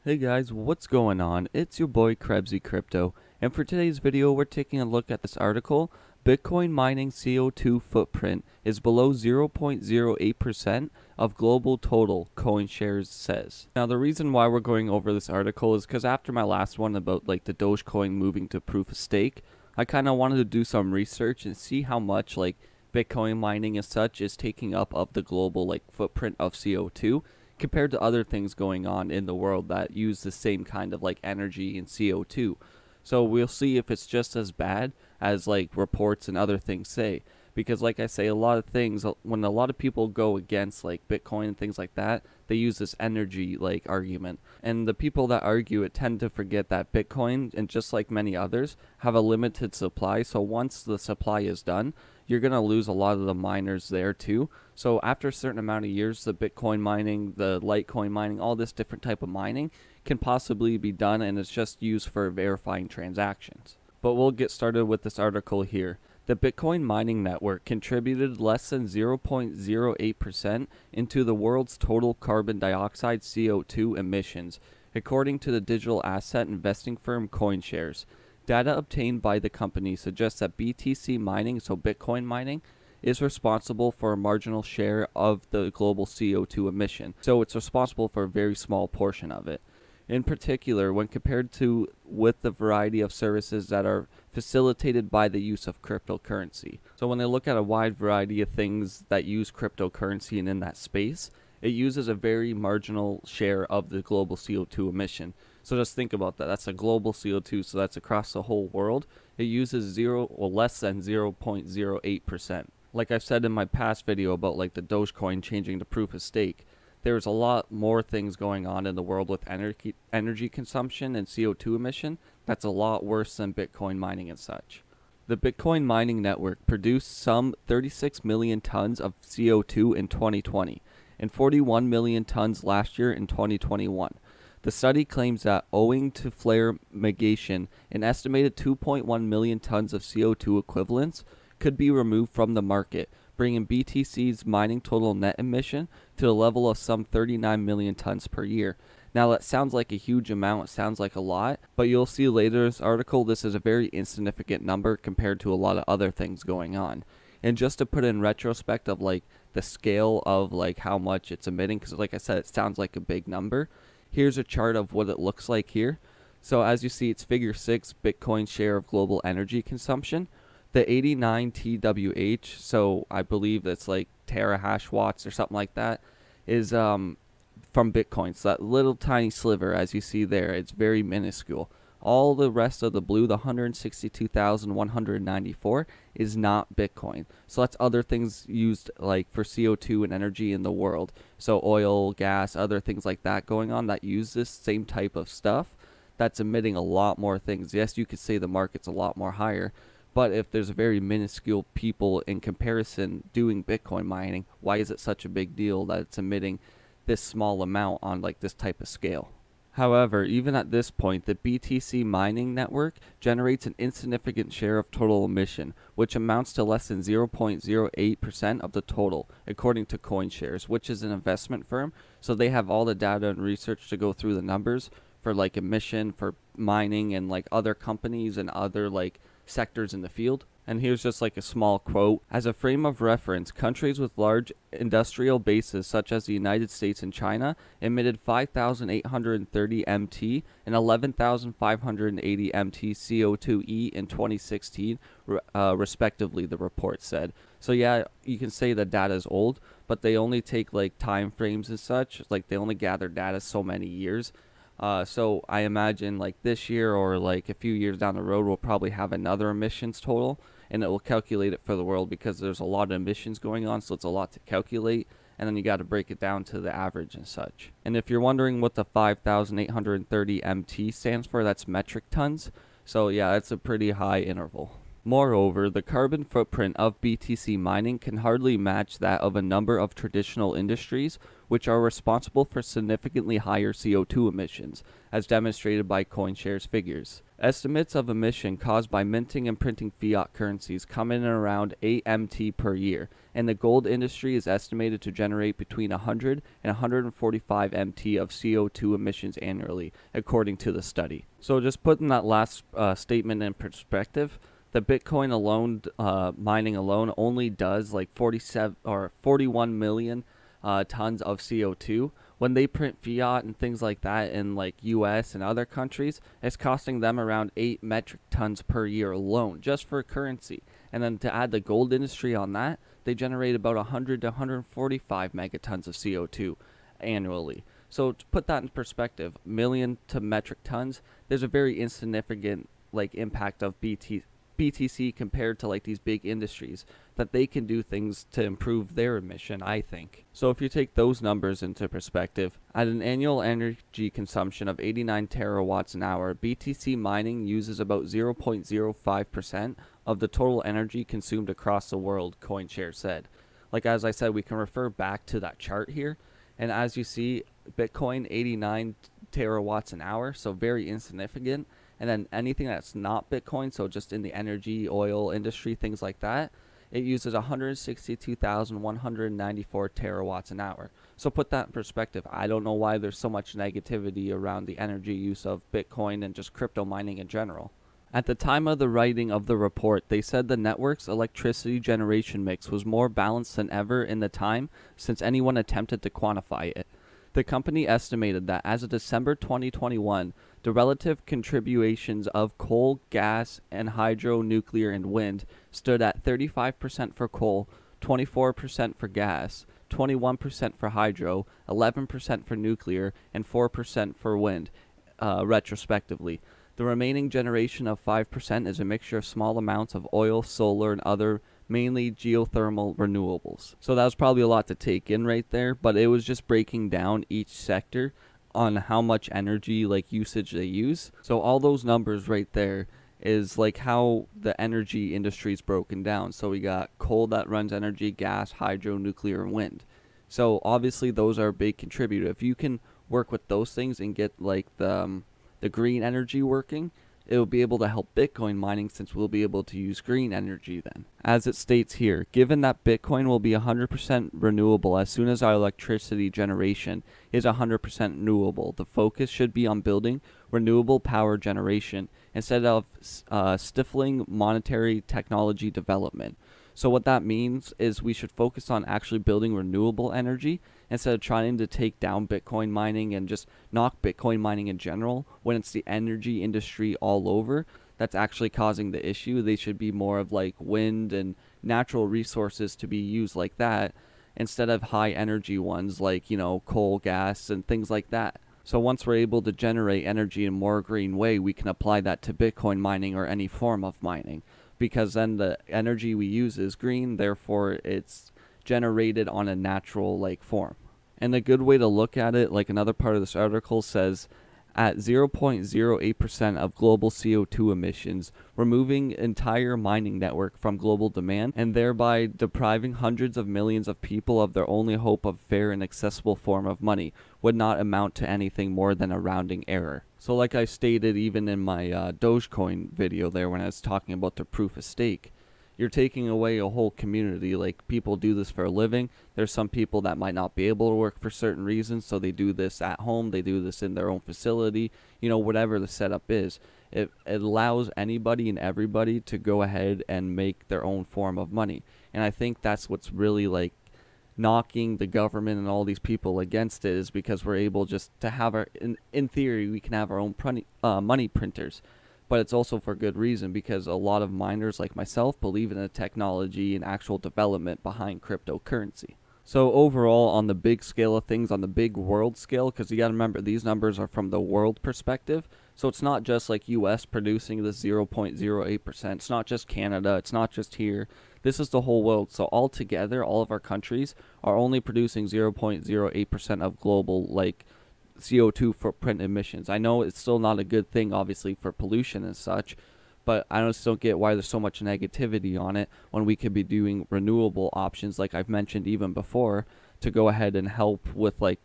Hey guys, what's going on? It's your boy Krebsy Crypto, and for today's video we're taking a look at this article. Bitcoin mining CO2 footprint is below 0.08% of global total, CoinShares says. Now the reason why we're going over this article is because after my last one about like the Dogecoin moving to proof of stake, I kind of wanted to do some research and see how much like Bitcoin mining as such is taking up of the global like footprint of CO2 compared to other things going on in the world that use the same kind of like energy and CO2. So we'll see if it's just as bad as like reports and other things say. Because like I say, a lot of things, when a lot of people go against like Bitcoin and things like that, they use this energy like argument. And the people that argue it tend to forget that Bitcoin, and just like many others, have a limited supply. So once the supply is done, you're going to lose a lot of the miners there too. So after a certain amount of years, the Bitcoin mining, the Litecoin mining, all this different type of mining can possibly be done, and it's just used for verifying transactions. But we'll get started with this article here. The Bitcoin mining network contributed less than 0.08% into the world's total carbon dioxide CO2 emissions, according to the digital asset investing firm CoinShares. Data obtained by the company suggests that BTC mining, so Bitcoin mining, is responsible for a marginal share of the global CO2 emission. So it's responsible for a very small portion of it. In particular, when compared to with the variety of services that are facilitated by the use of cryptocurrency. So when they look at a wide variety of things that use cryptocurrency and in that space, it uses a very marginal share of the global CO2 emission. So just think about that. That's a global CO2, so that's across the whole world. It uses zero or less than 0.08%. Like I've said in my past video about like the Dogecoin changing to proof of stake, there's a lot more things going on in the world with energy consumption and CO2 emission that's a lot worse than Bitcoin mining and such. The Bitcoin mining network produced some 36 million tons of CO2 in 2020 and 41 million tons last year in 2021. The study claims that owing to flare mitigation, an estimated 2.1 million tons of CO2 equivalents could be removed from the market, bringing BTC's mining total net emission to the level of some 39 million tons per year. Now that sounds like a huge amount, it sounds like a lot, but you'll see later in this article this is a very insignificant number compared to a lot of other things going on. And just to put in retrospect of like the scale of like how much it's emitting, because like I said, it sounds like a big number. Here's a chart of what it looks like here. So as you see, it's figure 6, Bitcoin share of global energy consumption. The 89 TWh, so I believe that's like terahash watts or something like that, is from Bitcoin. So that little tiny sliver, as you see there, it's very minuscule. All the rest of the blue, the 162,194, is not Bitcoin. So that's other things used like for CO2 and energy in the world. So oil, gas, other things like that going on that use this same type of stuff that's emitting a lot more things. Yes, you could say the market's a lot more higher, but if there's a very minuscule people in comparison doing Bitcoin mining, why is it such a big deal that it's emitting this small amount on like this type of scale? However, even at this point, the BTC mining network generates an insignificant share of total emission, which amounts to less than 0.08% of the total, according to CoinShares, which is an investment firm. So they have all the data and research to go through the numbers for like emission, for mining, and like other companies and other like sectors in the field. And here's just like a small quote. As a frame of reference, countries with large industrial bases such as the United States and China emitted 5,830 MT and 11,580 MT CO2e in 2016, respectively, the report said. So yeah, you can say the data is old, but they only take like time frames and such. Like they only gather data so many years. So I imagine like this year or like a few years down the road, we'll probably have another emissions total, and it will calculate it for the world because there's a lot of emissions going on, so it's a lot to calculate, and then you got to break it down to the average and such. And if you're wondering what the 5,830 MT stands for, that's metric tons. So yeah, that's a pretty high interval. Moreover, the carbon footprint of BTC mining can hardly match that of a number of traditional industries, which are responsible for significantly higher CO2 emissions, as demonstrated by CoinShares figures. Estimates of emission caused by minting and printing fiat currencies come in at around 8 MT per year, and the gold industry is estimated to generate between 100 and 145 MT of CO2 emissions annually, according to the study. So just putting that last statement in perspective, the Bitcoin alone, mining alone, only does like 47 or 41 million tons of CO2. When they print fiat and things like that in like US and other countries, it's costing them around 8 metric tons per year alone, just for currency. And then to add the gold industry on that, they generate about 100 to 145 megatons of CO2 annually. So to put that in perspective, million to metric tons, there's a very insignificant like impact of BTC compared to like these big industries that they can do things to improve their emission, I think. So if you take those numbers into perspective, at an annual energy consumption of 89 terawatts an hour, BTC mining uses about 0.05% of the total energy consumed across the world, CoinShares said. Like as I said, we can refer back to that chart here, and as you see, Bitcoin 89 terawatts an hour, so very insignificant. And then anything that's not Bitcoin, so just in the energy, oil industry, things like that, it uses 162,194 terawatts an hour. So put that in perspective. I don't know why there's so much negativity around the energy use of Bitcoin and just crypto mining in general. At the time of the writing of the report, they said the network's electricity generation mix was more balanced than ever in the time since anyone attempted to quantify it. The company estimated that as of December 2021, the relative contributions of coal, gas, and hydro, nuclear, and wind stood at 35% for coal, 24% for gas, 21% for hydro, 11% for nuclear, and 4% for wind, retrospectively. The remaining generation of 5% is a mixture of small amounts of oil, solar, and other mainly geothermal renewables. So that was probably a lot to take in right there, but it was just breaking down each sector on how much energy like usage they use. So all those numbers right there is like how the energy industry is broken down. So we got coal that runs energy, gas, hydro, nuclear, and wind. So obviously those are a big contributor. If you can work with those things and get like the green energy working, it will be able to help Bitcoin mining since we'll be able to use green energy then. As it states here, given that Bitcoin will be 100% renewable as soon as our electricity generation is 100% renewable, the focus should be on building renewable power generation instead of stifling monetary technology development. So what that means is we should focus on actually building renewable energy instead of trying to take down Bitcoin mining and just knock Bitcoin mining in general when it's the energy industry all over that's actually causing the issue. They should be more of like wind and natural resources to be used like that instead of high energy ones like, you know, coal, gas, and things like that. So once we're able to generate energy in a more green way, we can apply that to Bitcoin mining or any form of mining, because then the energy we use is green, therefore it's generated on a natural like form. And a good way to look at it, like another part of this article says, at 0.08% of global CO2 emissions, removing entire mining network from global demand and thereby depriving hundreds of millions of people of their only hope of fair and accessible form of money would not amount to anything more than a rounding error. So like I stated even in my Dogecoin video there when I was talking about the proof of stake, you're taking away a whole community. Like, people do this for a living. There's some people that might not be able to work for certain reasons, so they do this at home, they do this in their own facility, you know, whatever the setup is. It allows anybody and everybody to go ahead and make their own form of money. And I think that's what's really like knocking the government and all these people against it, is because we're able just to have our, in theory, we can have our own money printers. But it's also for good reason, because a lot of miners like myself believe in the technology and actual development behind cryptocurrency. So overall, on the big scale of things, on the big world scale, because you got to remember these numbers are from the world perspective, so it's not just like US producing this 0.08%, it's not just Canada, it's not just here, this is the whole world. So altogether, all of our countries are only producing 0.08% of global like CO2 footprint emissions. I know it's still not a good thing, obviously, for pollution and such, But I just don't get why there's so much negativity on it when we could be doing renewable options, like I've mentioned even before, to go ahead and help with like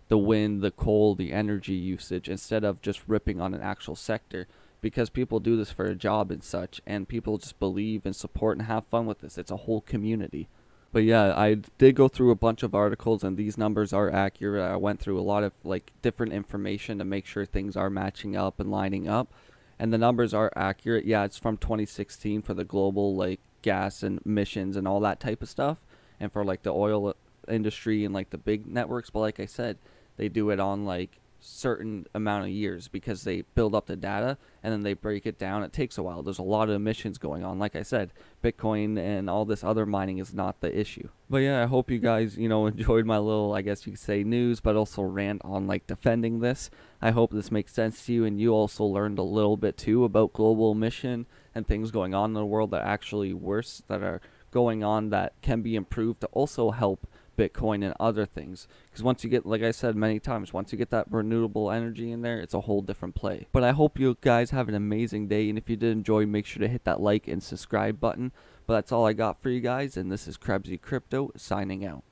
the wind, the coal, the energy usage, instead of just ripping on an actual sector. Because people do this for a job and such, and people just believe and support and have fun with this. It's a whole community. But yeah, I did go through a bunch of articles, and these numbers are accurate. I went through a lot of like different information to make sure things are matching up and lining up, and the numbers are accurate. Yeah, it's from 2016 for the global like gas and emissions and all that type of stuff, and for like the oil industry and like the big networks. But like I said, they do it on like certain amount of years because they build up the data and then they break it down. It takes a while. There's a lot of emissions going on. Like I said, Bitcoin and all this other mining is not the issue. But yeah, I hope you guys, enjoyed my little, I guess you could say, news, but also rant on like defending this. I hope this makes sense to you, and you also learned a little bit too about global emission and things going on in the world that are actually worse, that are going on, that can be improved to also help Bitcoin and other things. Because once you get, like I said many times, once you get that renewable energy in there, it's a whole different play. But I hope you guys have an amazing day, and if you did enjoy, make sure to hit that like and subscribe button. But that's all I got for you guys, and this is Krebsy Crypto signing out.